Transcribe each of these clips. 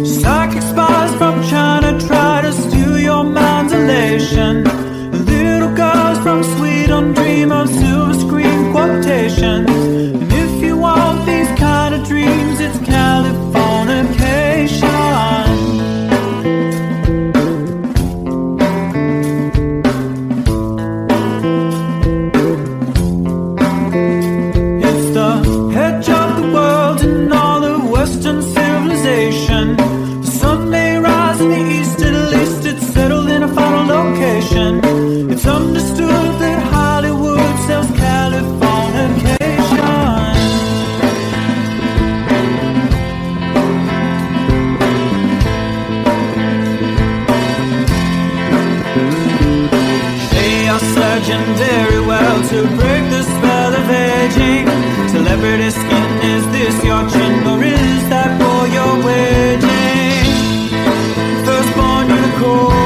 Psychic spies from China try to steal your mind's elation. Little girls from Sweden dream of silver screen quotations. And if you want these kind of dreams, it's Californication. It's understood that Hollywood sells Californication. They are searching very well to break the spell of aging. Celebrity skin, is this your chin or is that for your waging? Firstborn unicorn.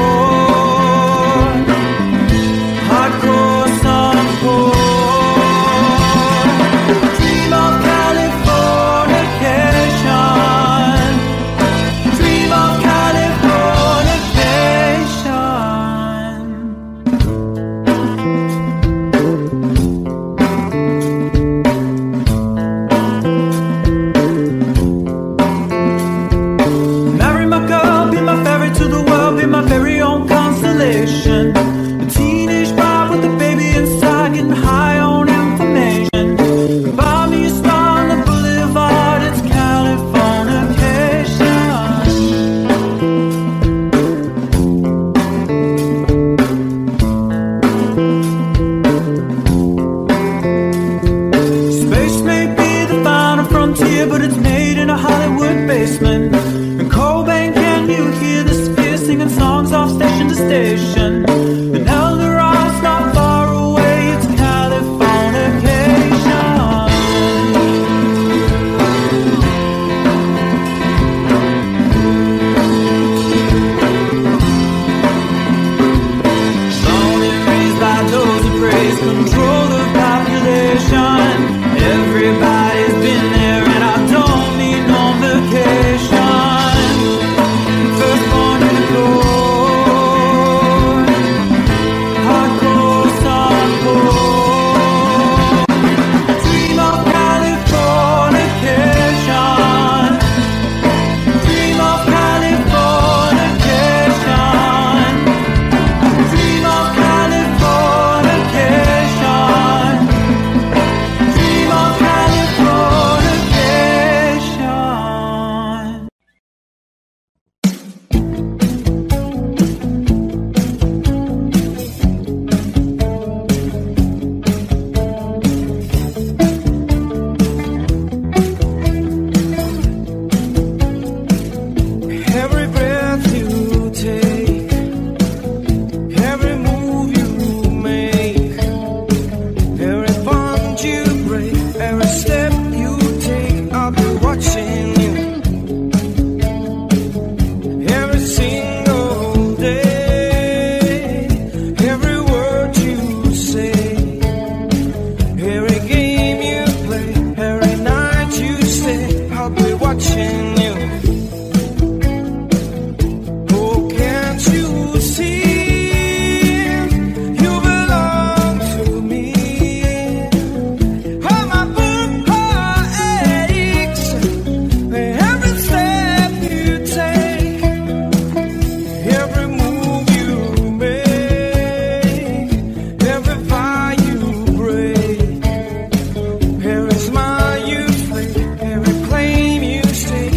Every claim you stay.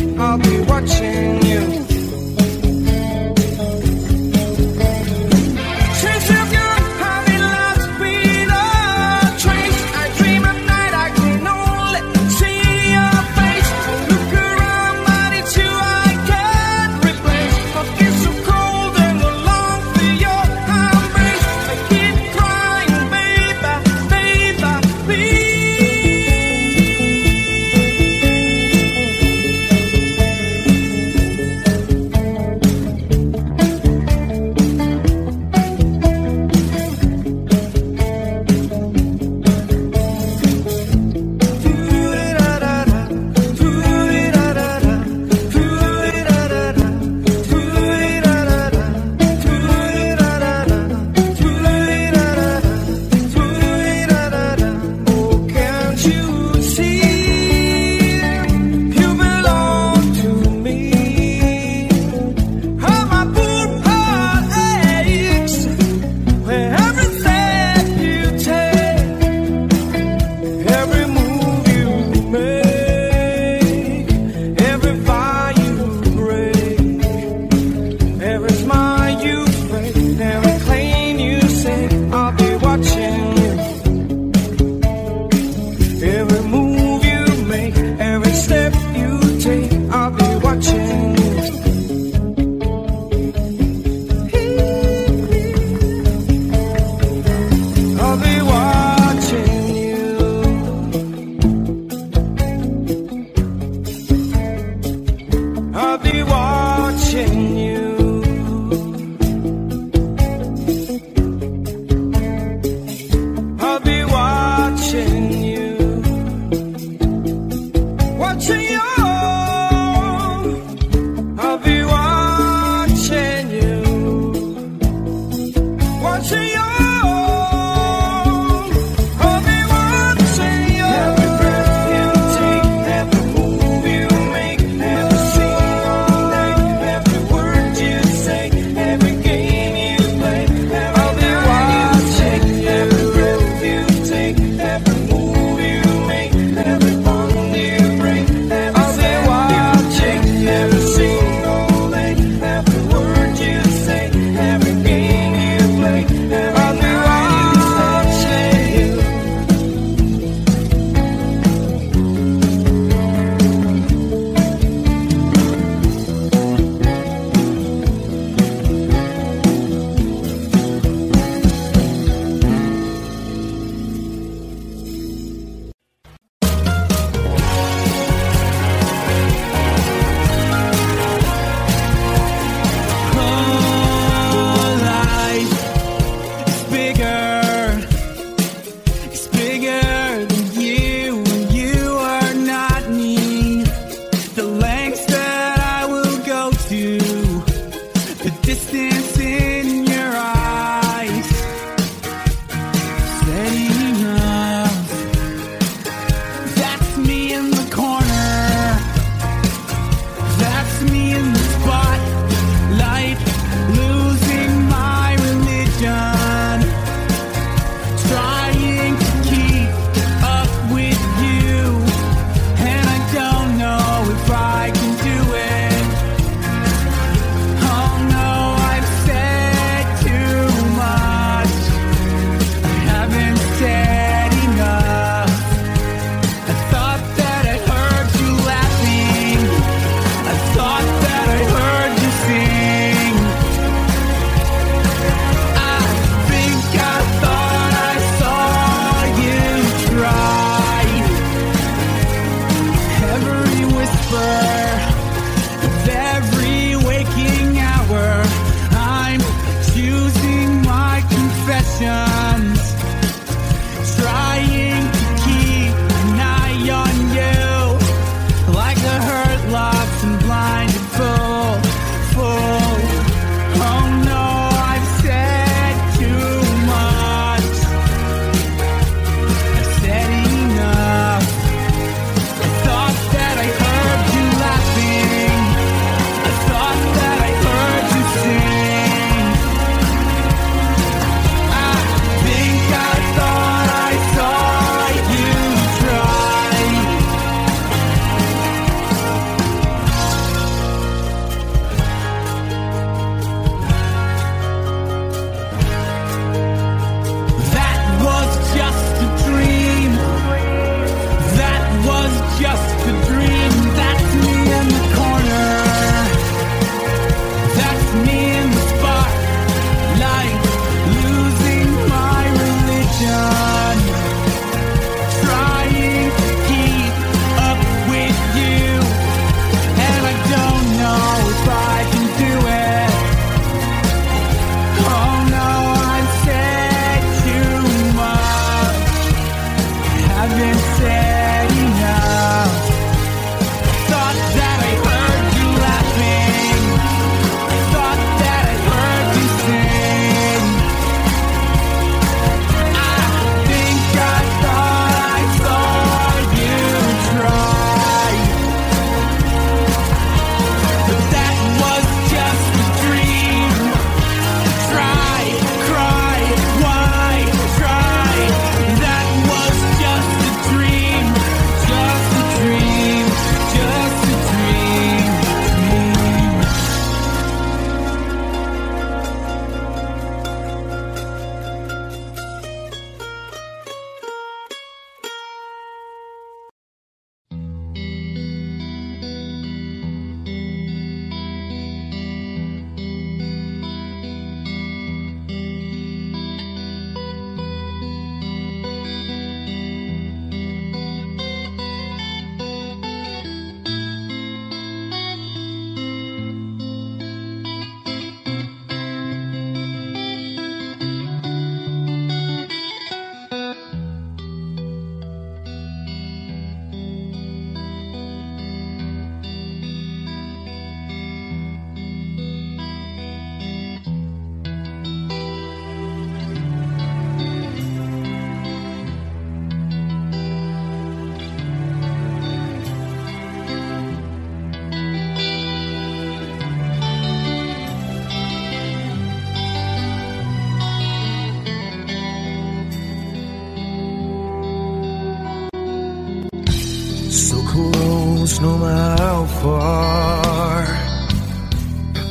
how far.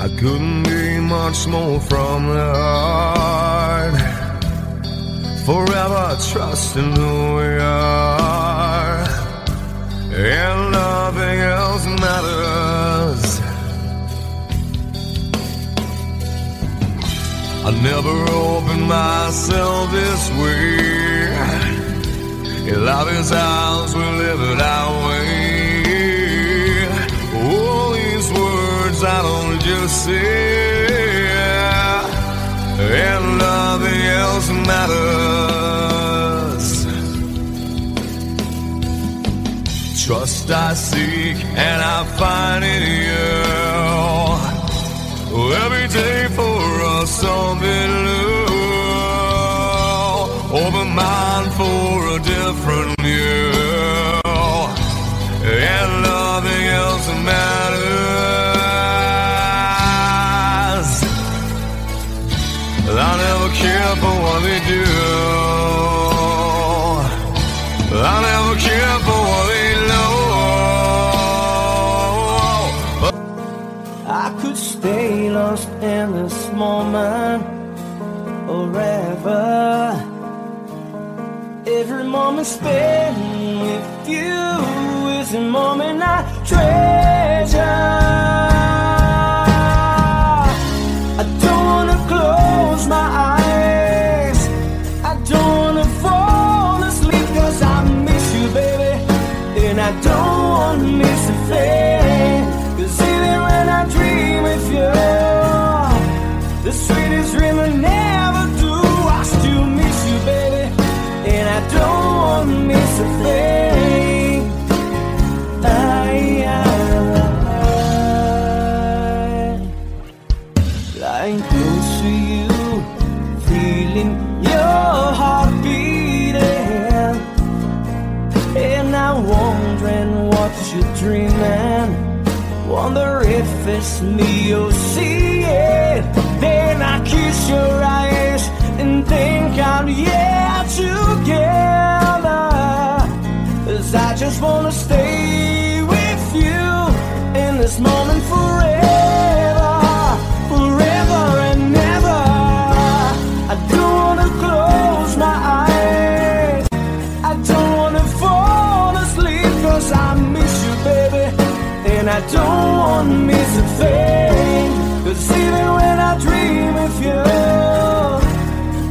I couldn't be much more from the heart. Forever trusting who we are, and nothing else matters. I never opened myself this way. Life is ours, we live it our way. All these words I don't just say, and nothing else matters. Trust I seek and I find in you. Every day for us something new. Open mind for a different view, and nothing else matters. I never care for what they do. I never care for what they know. I could stay lost in this moment forever. Every moment spent with you is a moment I treasure. I don't wanna close my eyes, I don't wanna fall asleep, 'cause I miss you, baby, and I don't wanna miss a thing. 'Cause even when I dream with you, the sweetest dream I never do, I still miss you, baby, and I don't want to miss a thing. Lying close to you, feeling your heart beating, and I'm wondering what you're dreaming. Wonder if it's me you're seeing. Then I kiss your eyes and think I'm together, 'cause I just wanna stay with you in this moment forever, forever and ever. I don't wanna close my eyes, I don't wanna fall asleep, 'cause I miss you, baby, and I don't wanna miss a thing. 'Cause even when I dream of you,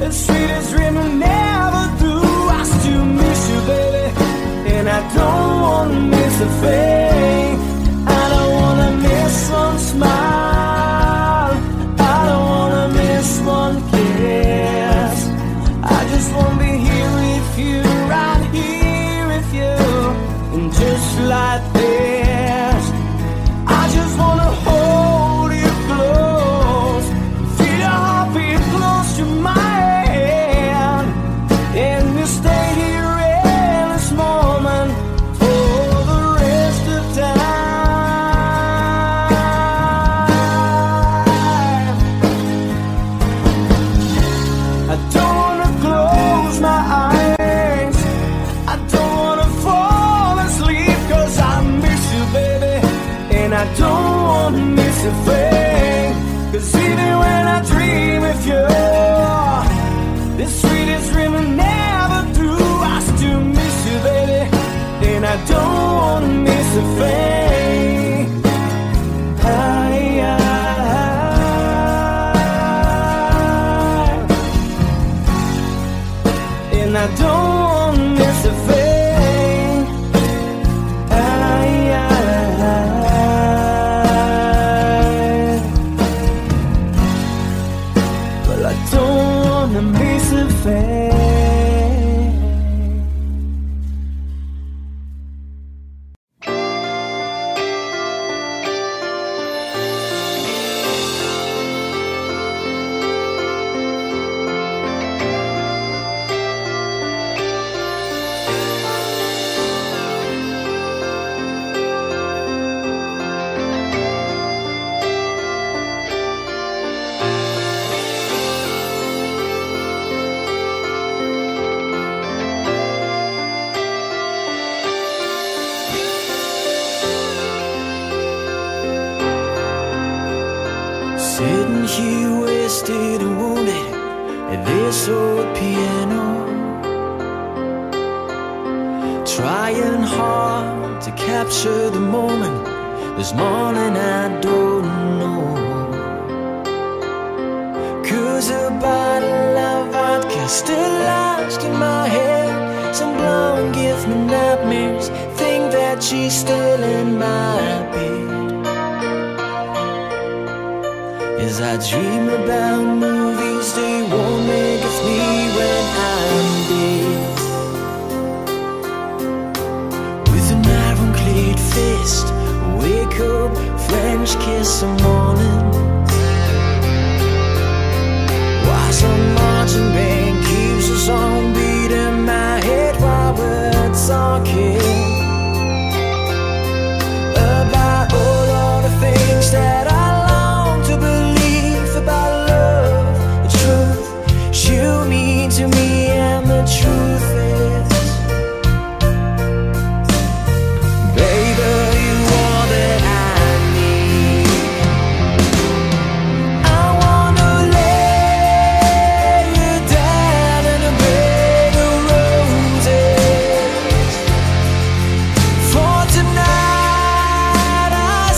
the sweetest dream I never do, I still miss you, baby, and I don't wanna miss a thing. I don't wanna miss one smile, I don't wanna miss one kiss. I just wanna be here with you, right here with you, and just like this, I just wanna hold you close, feel your heartbeat close to mine, and you stay here in this moment for the rest of time. I don't wanna close my eyes, I don't wanna fall asleep, 'cause I miss you, baby, and I don't wanna miss a thing. 'Cause even when I dream of you, the sweetest dream I never do, I still miss you, baby, and I don't wanna miss a thing. And I don't wanna miss a thing. Well, I Sitting here wasted and wounded at this old piano, trying hard to capture the moment. This morning I don't know, 'cause a bottle of vodka still lodged in my head. Some blonde gives me nightmares, think that she's still in my bed. As I dream about movies, they won't make us me when I'm dead. With an ironclad fist, wake up, French kiss some morning. While some marching band keeps us on beating my head while we're talking about all of the things that I long to believe about love, the truth you mean to me, and the truth is, baby, you are that I need. I wanna lay you down in a bed of roses. For tonight I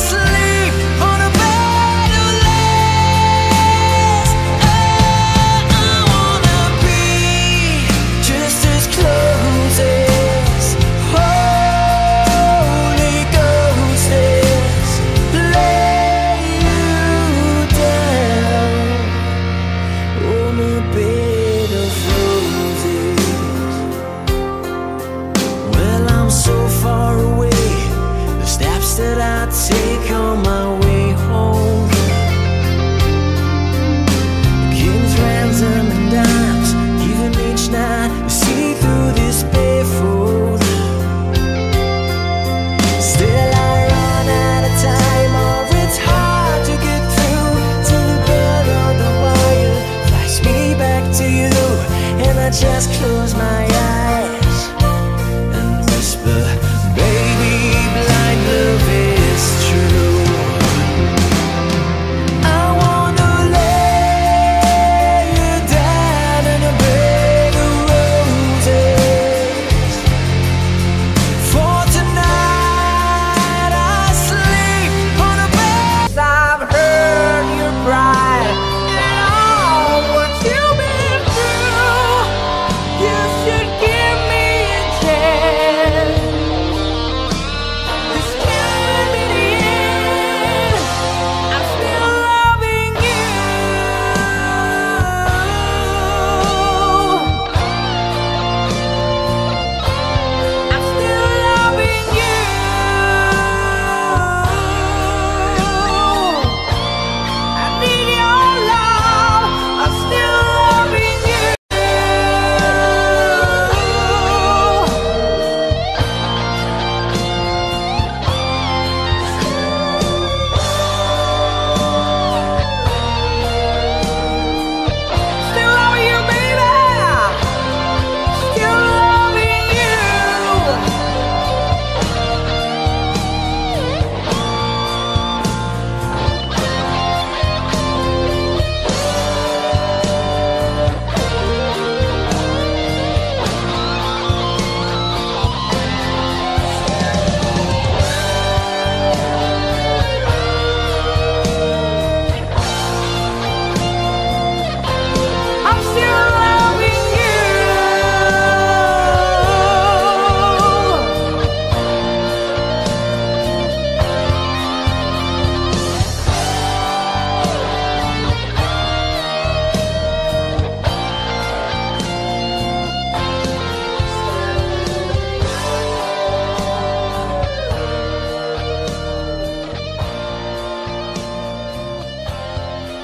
sleep on a bed of lace. Oh, I wanna be just as close as Holy Ghost is. Lay you down on a bed of roses. Well, I'm so far away, the steps that I take on my way home, kings, ransom, and dimes, given each night to see through this barefoot. Still I run out of time, or it's hard to get through till the bell on the wire flies me back to you, and I just close my eyes and whisper, baby, blind love is true. I wanna lay you down in a bed of roses. For tonight I sleep on a bed. I've heard your cry and all what you've been through. You should give me a chance. This can't be the end. I'm still loving you. I'm still loving you. I need your love. I'm still loving you. Still loving you, baby. Still loving you. I'm still loving you.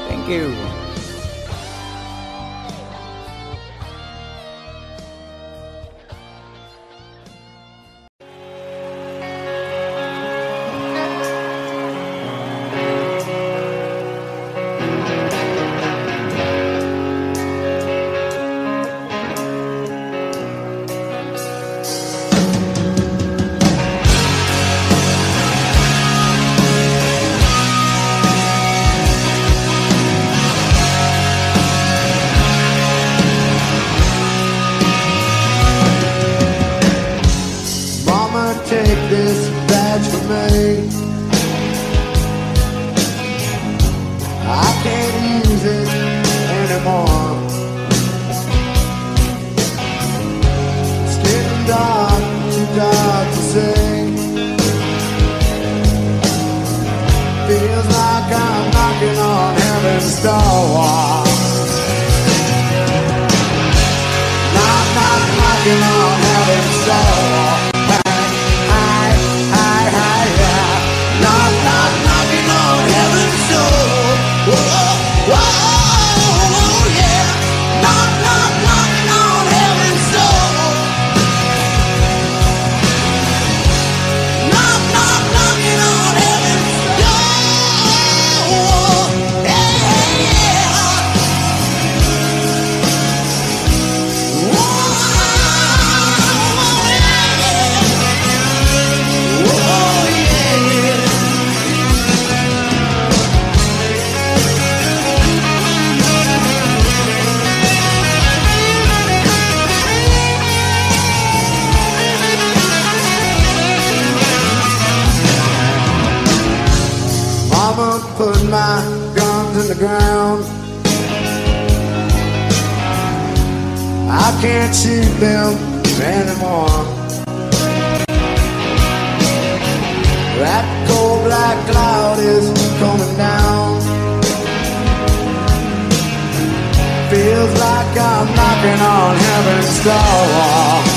Thank you. heaven's door. Knock, knock, knocking on heaven's door. Hi, hi, hi, yeah. Knock, knock, knocking on heaven's door. Whoa, whoa, yeah. Knock, knock, knocking on heaven's door. Knock, knock, knocking on heaven's door. Yeah, yeah. Mama put my guns in the ground. I can't shoot them anymore. That cold black cloud is coming down. Feels like I'm knocking on heaven's door.